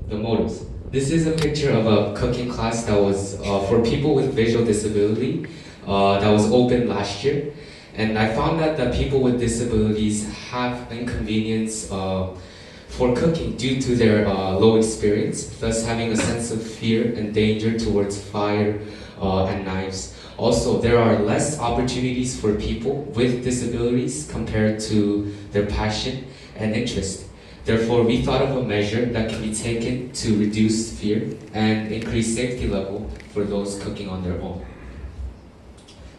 the motives. This is a picture of a cooking class that was for people with visual disability that was open last year. And I found out that people with disabilities have inconvenience for cooking due to their low experience, thus having a sense of fear and danger towards fire and knives. Also, there are less opportunities for people with disabilities compared to their passion and interest. Therefore, we thought of a measure that can be taken to reduce fear and increase safety level for those cooking on their own.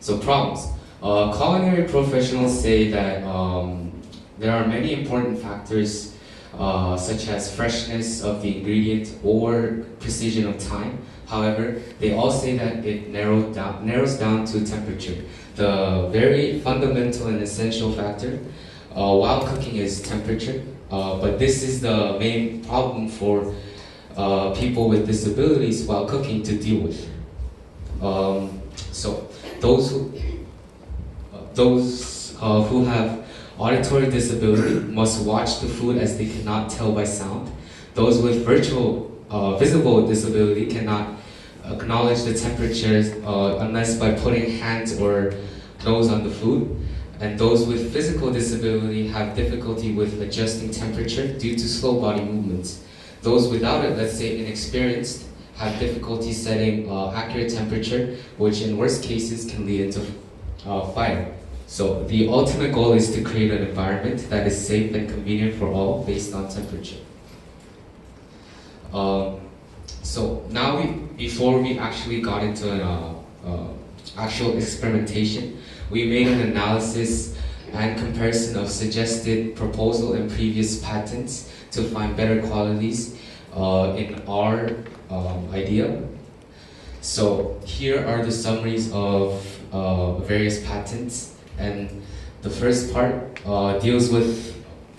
So problems. Culinary professionals say that there are many important factors such as freshness of the ingredient or precision of time. However, they all say that it narrows down to temperature. The very fundamental and essential factor while cooking is temperature, but this is the main problem for people with disabilities while cooking to deal with. So those who have auditory disability must watch the food as they cannot tell by sound. Those with visible disability cannot acknowledge the temperatures unless by putting hands or nose on the food. And those with physical disability have difficulty with adjusting temperature due to slow body movements. Those without it, let's say inexperienced, have difficulty setting accurate temperature, which in worst cases can lead into fire. So the ultimate goal is to create an environment that is safe and convenient for all based on temperature. So now before we actually got into an actual experimentation, we made an analysis and comparison of suggested proposal and previous patents to find better qualities in our idea. So here are the summaries of various patents, and the first part deals with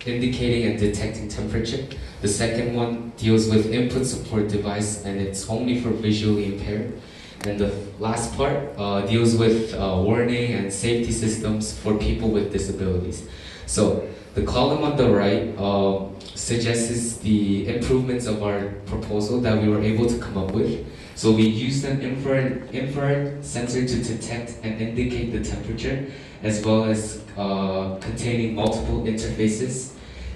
indicating and detecting temperature. The second one deals with input support device, and it's only for visually impaired. And the last part deals with warning and safety systems for people with disabilities. So the column on the right suggests the improvements of our proposal that we were able to come up with. So we used an infrared sensor to detect and indicate the temperature, as well as containing multiple interfaces.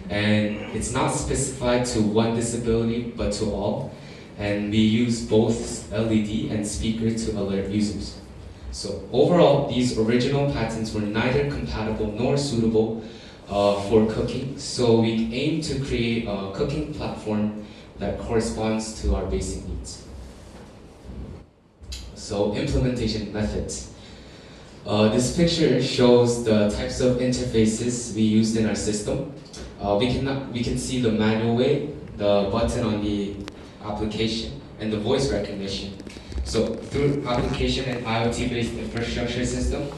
And it's not specified to one disability, but to all. And we use both LED and speaker to alert users. So overall, these original patents were neither compatible nor suitable for cooking. So we aim to create a cooking platform that corresponds to our basic needs. So implementation methods. This picture shows the types of interfaces we used in our system. We can see the manual way, the button on the application, and the voice recognition. So through application and IoT-based infrastructure system,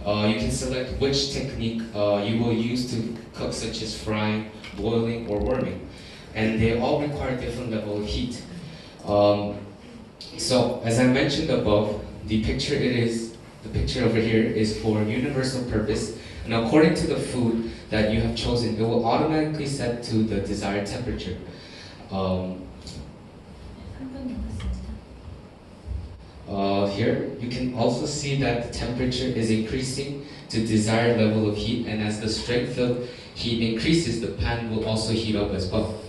you can select which technique you will use to cook, such as frying, boiling, or warming. And they all require different level of heat. So as I mentioned above, the picture over here is for universal purpose, and according to the food that you have chosen, it will automatically set to the desired temperature. Here you can also see that the temperature is increasing to desired level of heat, and as the strength of heat increases, the pan will also heat up as well.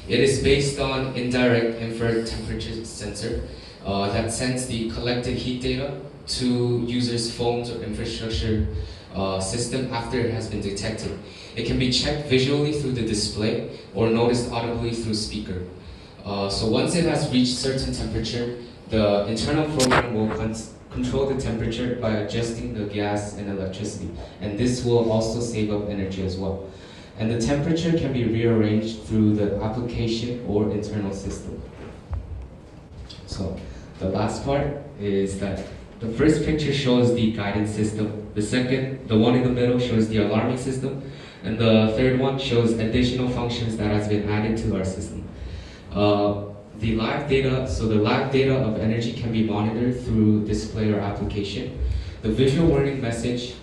It is based on indirect infrared temperature sensor that sends the collected heat data to users' phones or infrastructure system after it has been detected. It can be checked visually through the display or noticed audibly through speaker. So once it has reached certain temperature, the internal program will control the temperature by adjusting the gas and electricity, and this will also save up energy as well. And the temperature can be rearranged through the application or internal system. So the last part is that the first picture shows the guidance system, the one in the middle shows the alarming system, and the third one shows additional functions that has been added to our system. The live data of energy can be monitored through display or application. The visual warning message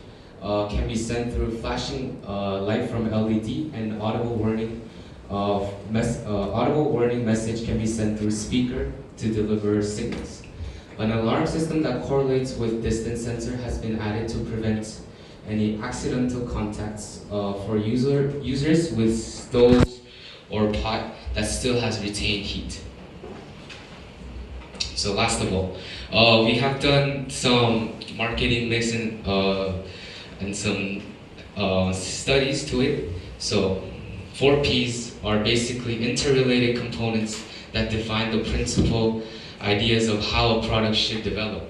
can be sent through flashing light from LED, and audible warning audible warning message can be sent through speaker to deliver signals. An alarm system that correlates with distance sensor has been added to prevent any accidental contacts for users with stoves or pot that still has retained heat. So last of all, we have done some marketing mix and some studies to it. So 4 Ps are basically interrelated components that define the principal ideas of how a product should develop.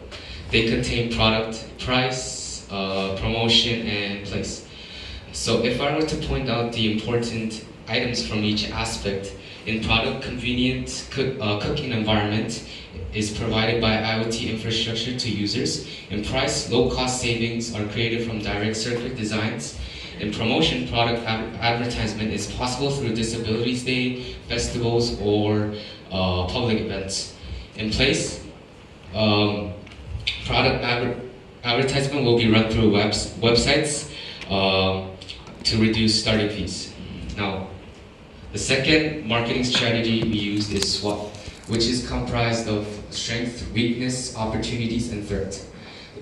They contain product, price, promotion, and place. So if I were to point out the important items from each aspect, in product, convenient cooking environment is provided by IoT infrastructure to users. In price, low-cost savings are created from direct circuit designs. In promotion, product advertisement is possible through Disabilities Day, festivals, or public events. In place, product advertisement will be run through websites to reduce startup fees. Now, the second marketing strategy we used is SWOT, which is comprised of strength, weakness, opportunities, and threat.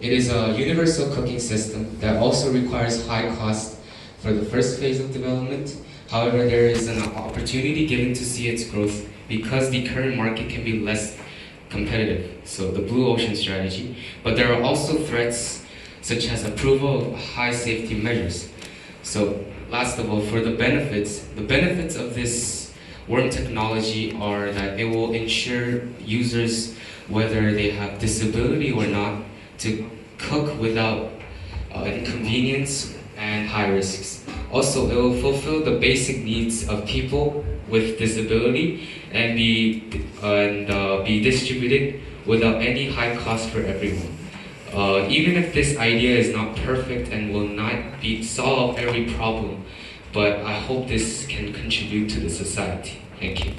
It is a universal cooking system that also requires high cost for the first phase of development. However, there is an opportunity given to see its growth because the current market can be less competitive, so the blue ocean strategy. But there are also threats such as approval of high safety measures. So last of all, for the benefits of this worm technology are that it will ensure users, whether they have disability or not, to cook without inconvenience and high risks. Also, it will fulfill the basic needs of people with disability and be distributed without any high cost for everyone. Even if this idea is not perfect and will not solve every problem, but I hope this can contribute to the society. Thank you.